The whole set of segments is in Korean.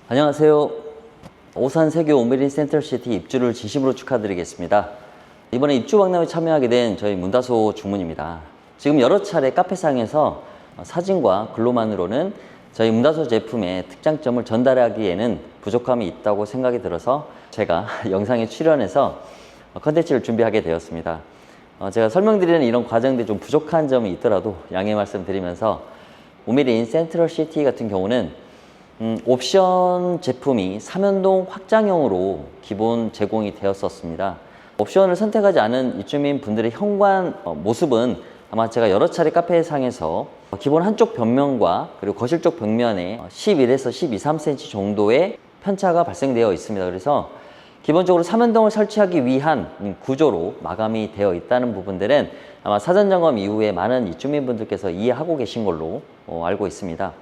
안녕하세요. 오산 세교 오메린 센트럴시티 입주를 진심으로 축하드리겠습니다. 이번에 입주 박람회에 참여하게 된 저희 문다소 주문입니다. 지금 여러 차례 카페상에서 사진과 글로만으로는 저희 문다소 제품의 특장점을 전달하기에는 부족함이 있다고 생각이 들어서 제가 영상에 출연해서 컨텐츠를 준비하게 되었습니다. 제가 설명드리는 이런 과정들이 좀 부족한 점이 있더라도 양해 말씀드리면서 오메린 센트럴시티 같은 경우는 옵션 제품이 삼연동 확장형으로 기본 제공이 되었었습니다. 옵션을 선택하지 않은 입주민 분들의 현관 모습은 아마 제가 여러 차례 카페상에서 기본 한쪽 벽면과 그리고 거실 쪽 벽면에 11에서 12, 3cm 정도의 편차가 발생되어 있습니다. 그래서 기본적으로 삼연동을 설치하기 위한 구조로 마감이 되어 있다는 부분들은 아마 사전 점검 이후에 많은 입주민분들께서 이해하고 계신 걸로 알고 있습니다.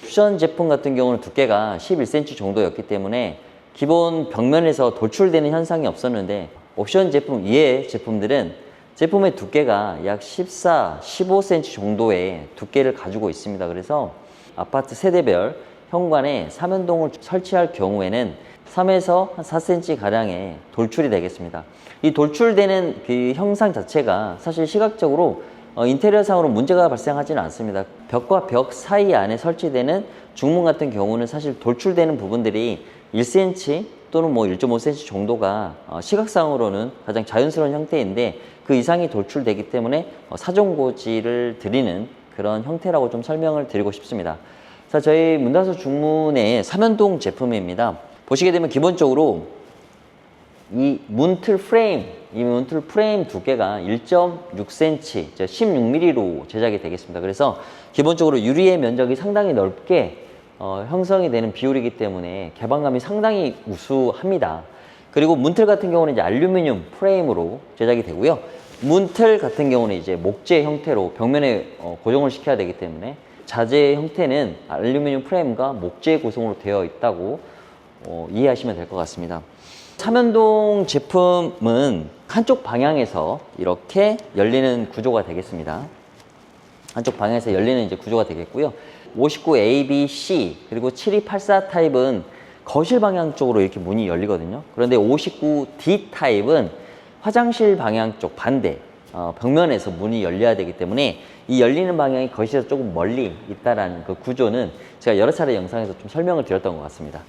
옵션 제품 같은 경우는 두께가 11cm 정도였기 때문에 기본 벽면에서 돌출되는 현상이 없었는데 옵션 제품 이외의 제품들은 제품의 두께가 약 14, 15cm 정도의 두께를 가지고 있습니다. 그래서 아파트 세대별 현관에 삼연동을 설치할 경우에는 3에서 4cm 가량의 돌출이 되겠습니다. 이 돌출되는 그 형상 자체가 사실 시각적으로 인테리어상으로 문제가 발생하지는 않습니다. 벽과 벽 사이 안에 설치되는 중문 같은 경우는 사실 돌출되는 부분들이 1cm 또는 1.5cm 정도가 시각상으로는 가장 자연스러운 형태인데 그 이상이 돌출되기 때문에 사정고지를 드리는 그런 형태라고 좀 설명을 드리고 싶습니다. 자, 저희 문다소 중문의 삼연동 제품입니다. 보시게 되면 기본적으로 이 문틀 프레임 두께가 1.6cm, 16mm로 제작이 되겠습니다. 그래서 기본적으로 유리의 면적이 상당히 넓게 형성이 되는 비율이기 때문에 개방감이 상당히 우수합니다. 그리고 문틀 같은 경우는 이제 알루미늄 프레임으로 제작이 되고요. 문틀 같은 경우는 이제 목재 형태로 벽면에 고정을 시켜야 되기 때문에 자재 형태는 알루미늄 프레임과 목재 구성으로 되어 있다고 이해하시면 될 것 같습니다. 삼연동 제품은 한쪽 방향에서 이렇게 열리는 구조가 되겠습니다. 한쪽 방향에서 열리는 이제 구조가 되겠고요. 59A, B, C 그리고 7284 타입은 거실 방향 쪽으로 이렇게 문이 열리거든요. 그런데 59D 타입은 화장실 방향 쪽 반대 벽면에서 문이 열려야 되기 때문에 이 열리는 방향이 거실에서 조금 멀리 있다라는 그 구조는 제가 여러 차례 영상에서 좀 설명을 드렸던 것 같습니다.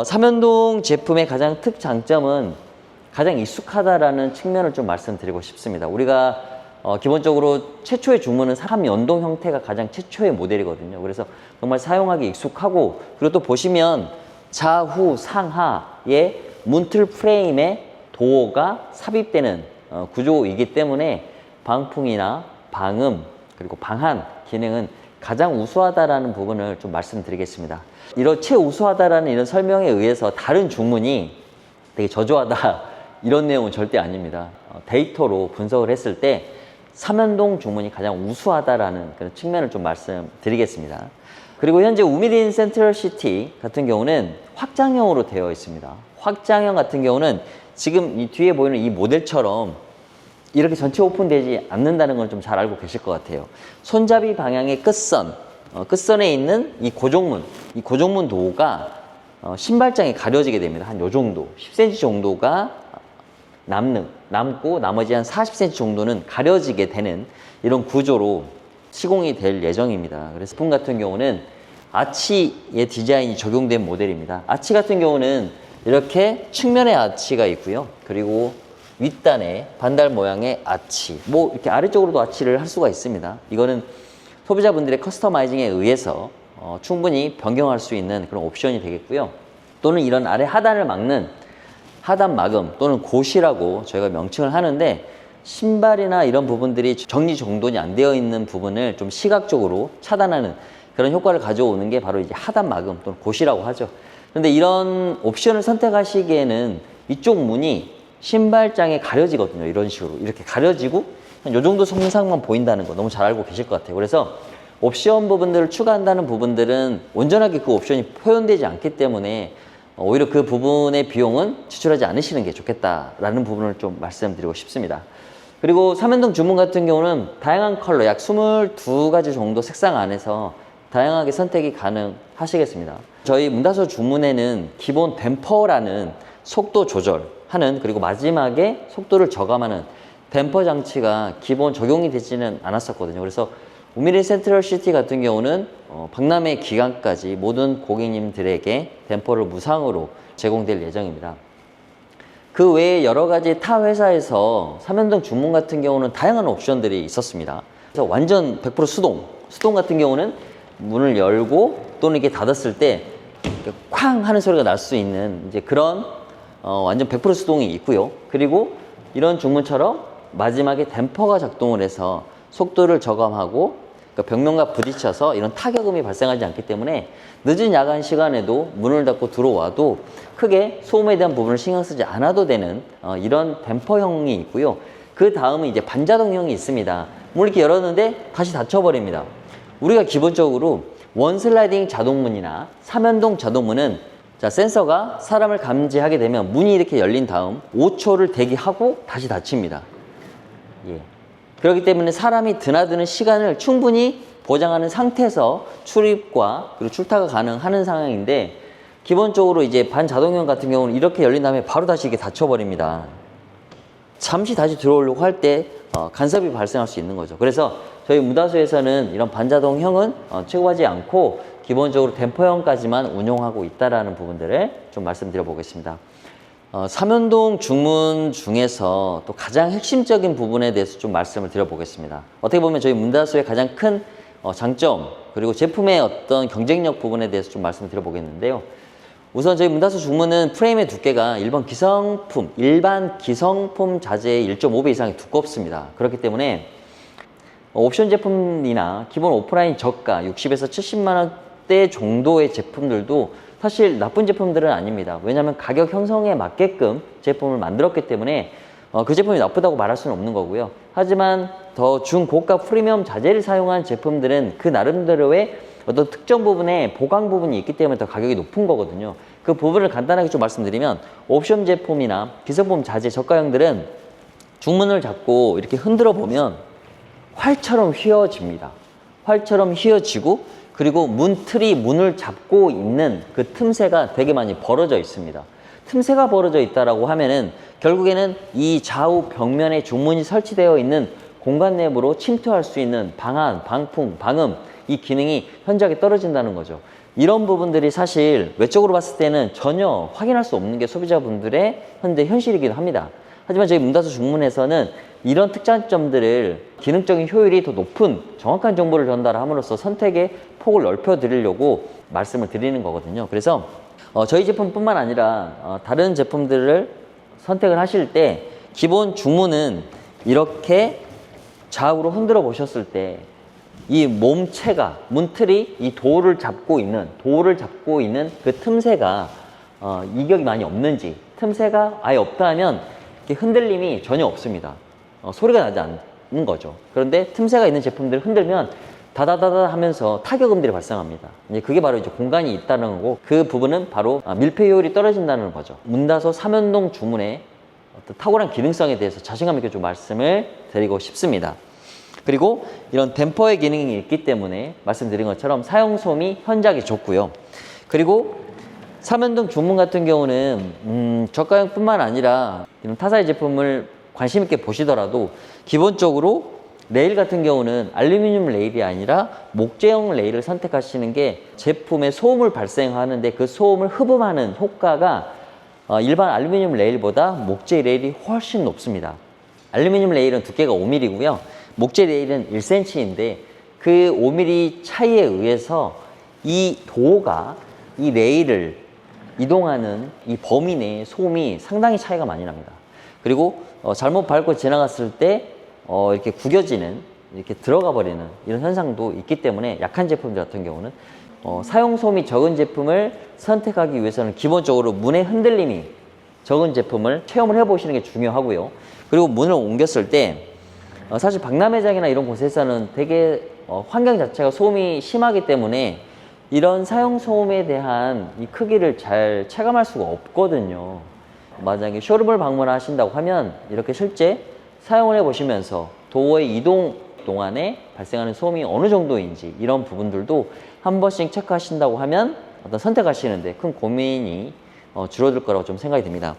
삼연동 제품의 가장 특장점은 가장 익숙하다라는 측면을 좀 말씀드리고 싶습니다. 우리가 기본적으로 최초의 중문은 삼연동 형태가 가장 최초의 모델이거든요. 그래서 정말 사용하기 익숙하고 그리고 또 보시면 좌우 상하의 문틀 프레임에 도어가 삽입되는 구조이기 때문에 방풍이나 방음 그리고 방한 기능은 가장 우수하다라는 부분을 좀 말씀드리겠습니다. 이런 최우수하다라는 이런 설명에 의해서 다른 중문이 되게 저조하다 이런 내용은 절대 아닙니다. 데이터로 분석을 했을 때 삼연동 중문이 가장 우수하다라는 그런 측면을 좀 말씀드리겠습니다. 그리고 현재 오메린 센트럴시티 같은 경우는 확장형으로 되어 있습니다. 확장형 같은 경우는 지금 이 뒤에 보이는 이 모델처럼 이렇게 전체 오픈되지 않는다는 걸 좀 잘 알고 계실 것 같아요. 손잡이 방향의 끝선에 있는 이 고정문 도가 신발장에 가려지게 됩니다. 한 요 정도, 10cm 정도가 남고 나머지 한 40cm 정도는 가려지게 되는 이런 구조로 시공이 될 예정입니다. 그래서 제품 같은 경우는 아치의 디자인이 적용된 모델입니다. 아치 같은 경우는 이렇게 측면에 아치가 있고요. 그리고 윗단에 반달 모양의 아치, 이렇게 아래쪽으로도 아치를 할 수가 있습니다. 이거는 소비자분들의 커스터마이징에 의해서 충분히 변경할 수 있는 그런 옵션이 되겠고요. 또는 이런 아래 하단을 막는 하단 마금 또는 고시라고 저희가 명칭을 하는데 신발이나 이런 부분들이 정리정돈이 안 되어 있는 부분을 좀 시각적으로 차단하는 그런 효과를 가져오는 게 바로 이제 하단 마금 또는 고시라고 하죠. 그런데 이런 옵션을 선택하시기에는 이쪽 문이 신발장에 가려지거든요. 이런 식으로 이렇게 가려지고 이 정도 성상만 보인다는 거 너무 잘 알고 계실 것 같아요. 그래서 옵션 부분들을 추가한다는 부분들은 온전하게 그 옵션이 표현되지 않기 때문에 오히려 그 부분의 비용은 지출하지 않으시는 게 좋겠다라는 부분을 좀 말씀드리고 싶습니다. 그리고 삼연동 주문 같은 경우는 다양한 컬러 약 22가지 정도 색상 안에서 다양하게 선택이 가능하시겠습니다. 저희 문다소 주문에는 기본 댐퍼라는 속도 조절하는, 그리고 마지막에 속도를 저감하는 댐퍼 장치가 기본 적용이 되지는 않았었거든요. 그래서 5mm 센트럴 시티 같은 경우는 박람회 기간까지 모든 고객님들에게 댐퍼를 무상으로 제공될 예정입니다. 그 외에 여러 가지 타 회사에서 삼연동 주문 같은 경우는 다양한 옵션들이 있었습니다. 그래서 완전 100% 수동 같은 경우는 문을 열고 또는 이렇게 닫았을 때 쾅 하는 소리가 날 수 있는 이제 그런 완전 100% 수동이 있고요. 그리고 이런 주문처럼 마지막에 댐퍼가 작동을 해서 속도를 저감하고 벽면과 부딪혀서 이런 타격음이 발생하지 않기 때문에 늦은 야간 시간에도 문을 닫고 들어와도 크게 소음에 대한 부분을 신경 쓰지 않아도 되는 이런 댐퍼형이 있고요. 그 다음은 이제 반자동형이 있습니다. 문을 이렇게 열었는데 다시 닫혀버립니다. 우리가 기본적으로 원슬라이딩 자동문이나 삼연동 자동문은 자, 센서가 사람을 감지하게 되면 문이 이렇게 열린 다음 5초를 대기하고 다시 닫힙니다. 예. 그렇기 때문에 사람이 드나드는 시간을 충분히 보장하는 상태에서 출입과 그리고 출타가 가능하는 상황인데, 기본적으로 이제 반자동형 같은 경우는 이렇게 열린 다음에 바로 다시 이렇게 닫혀버립니다. 잠시 다시 들어오려고 할 때 간섭이 발생할 수 있는 거죠. 그래서 저희 문다소에서는 이런 반자동형은 취급하지 않고 기본적으로 댐퍼형까지만 운용하고 있다는 부분들을 좀 말씀드려 보겠습니다. 삼연동 주문 중에서 또 가장 핵심적인 부분에 대해서 좀 말씀을 드려보겠습니다. 어떻게 보면 저희 문다소의 가장 큰 장점, 그리고 제품의 어떤 경쟁력 부분에 대해서 좀 말씀을 드려보겠는데요. 우선 저희 문다소 주문은 프레임의 두께가 일반 기성품 자재의 1.5배 이상이 두껍습니다. 그렇기 때문에 옵션 제품이나 기본 오프라인 저가 60에서 70만 원대 정도의 제품들도 사실 나쁜 제품들은 아닙니다. 왜냐하면 가격 형성에 맞게끔 제품을 만들었기 때문에 그 제품이 나쁘다고 말할 수는 없는 거고요. 하지만 더 중고가 프리미엄 자재를 사용한 제품들은 그 나름대로의 어떤 특정 부분에 보강 부분이 있기 때문에 더 가격이 높은 거거든요. 그 부분을 간단하게 좀 말씀드리면, 옵션 제품이나 기성품 자재 저가형들은 중문을 잡고 이렇게 흔들어 보면 활처럼 휘어집니다. 활처럼 휘어지고, 그리고 문을 잡고 있는 그 틈새가 되게 많이 벌어져 있습니다. 틈새가 벌어져 있다라고 하면은 결국에는 이 좌우 벽면에 중문이 설치되어 있는 공간 내부로 침투할 수 있는 방안, 방풍, 방음, 이 기능이 현저하게 떨어진다는 거죠. 이런 부분들이 사실 외적으로 봤을 때는 전혀 확인할 수 없는 게 소비자분들의 현재 현실이기도 합니다. 하지만 저희 문다소 중문에서는 이런 특장점들을 기능적인 효율이 더 높은 정확한 정보를 전달함으로써 선택의 폭을 넓혀 드리려고 말씀을 드리는 거거든요. 그래서 저희 제품뿐만 아니라 다른 제품들을 선택을 하실 때 기본 중문은 이렇게 좌우로 흔들어 보셨을 때 이 몸체가, 문틀이 이 도를 잡고 있는 그 틈새가 이격이 많이 없는지, 틈새가 아예 없다 하면 흔들림이 전혀 없습니다. 소리가 나지 않는 거죠. 그런데 틈새가 있는 제품들을 흔들면 다다다다 하면서 타격음들이 발생합니다. 이제 그게 바로 이제 공간이 있다는 거고, 그 부분은 바로 밀폐 효율이 떨어진다는 거죠. 문다소 삼연동 주문의 어떤 탁월한 기능성에 대해서 자신감 있게 좀 말씀을 드리고 싶습니다. 그리고 이런 댐퍼의 기능이 있기 때문에 말씀드린 것처럼 사용 소음이 현저하게 좋고요. 그리고 삼연동 주문 같은 경우는 저가형뿐만 아니라 이런 타사의 제품을 관심 있게 보시더라도 기본적으로 레일 같은 경우는 알루미늄 레일이 아니라 목재형 레일을 선택하시는 게 제품의 소음을 발생하는데 그 소음을 흡음하는 효과가 일반 알루미늄 레일보다 목재 레일이 훨씬 높습니다. 알루미늄 레일은 두께가 5mm고요. 목재 레일은 1cm인데 그 5mm 차이에 의해서 이 도가 이 레일을 이동하는 이 범위 내의 소음이 상당히 차이가 많이 납니다. 그리고 잘못 밟고 지나갔을 때 이렇게 구겨지는, 이렇게 들어가 버리는 이런 현상도 있기 때문에 약한 제품들 같은 경우는 사용 소음이 적은 제품을 선택하기 위해서는 기본적으로 문의 흔들림이 적은 제품을 체험을 해보시는 게 중요하고요. 그리고 문을 옮겼을 때 사실 박람회장이나 이런 곳에서는 되게 환경 자체가 소음이 심하기 때문에 이런 사용 소음에 대한 이 크기를 잘 체감할 수가 없거든요. 만약에 쇼룸을 방문하신다고 하면 이렇게 실제 사용을 해보시면서 도어의 이동 동안에 발생하는 소음이 어느 정도인지 이런 부분들도 한 번씩 체크하신다고 하면 어떤 선택하시는데 큰 고민이 줄어들 거라고 좀 생각이 듭니다.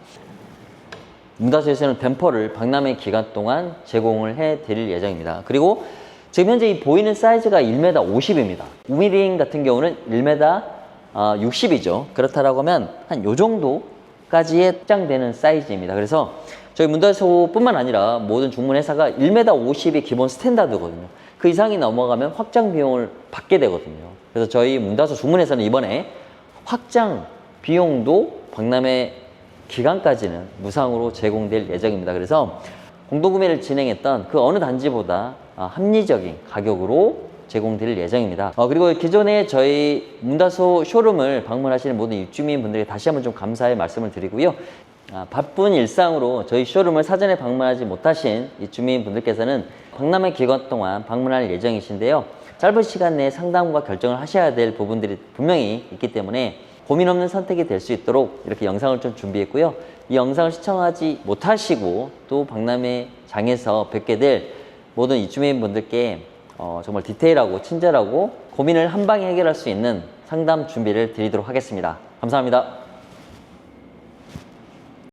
문다소에서는 댐퍼를 박람회 기간 동안 제공을 해 드릴 예정입니다. 그리고 지금 현재 이 보이는 사이즈가 1m 50입니다. 우미링 같은 경우는 1m 60이죠. 그렇다라고 하면 한 요 정도까지의 확장되는 사이즈입니다. 그래서 저희 문다소뿐만 아니라 모든 중문회사가 1m 50이 기본 스탠다드거든요. 그 이상이 넘어가면 확장 비용을 받게 되거든요. 그래서 저희 문다소 중문회사는 이번에 확장 비용도 박람회 기간까지는 무상으로 제공될 예정입니다. 그래서 공동구매를 진행했던 그 어느 단지보다 합리적인 가격으로 제공될 예정입니다. 그리고 기존에 저희 문다소 쇼룸을 방문하시는 모든 입주민분들에게 다시 한번 좀 감사의 말씀을 드리고요. 바쁜 일상으로 저희 쇼룸을 사전에 방문하지 못하신 입주민분들께서는 박람회 기간 동안 방문할 예정이신데요. 짧은 시간 내에 상담과 결정을 하셔야 될 부분들이 분명히 있기 때문에 고민 없는 선택이 될 수 있도록 이렇게 영상을 좀 준비했고요. 이 영상을 시청하지 못하시고 또 박람회장에서 뵙게 될 모든 입주민분들께 정말 디테일하고 친절하고 고민을 한 방에 해결할 수 있는 상담 준비를 드리도록 하겠습니다. 감사합니다.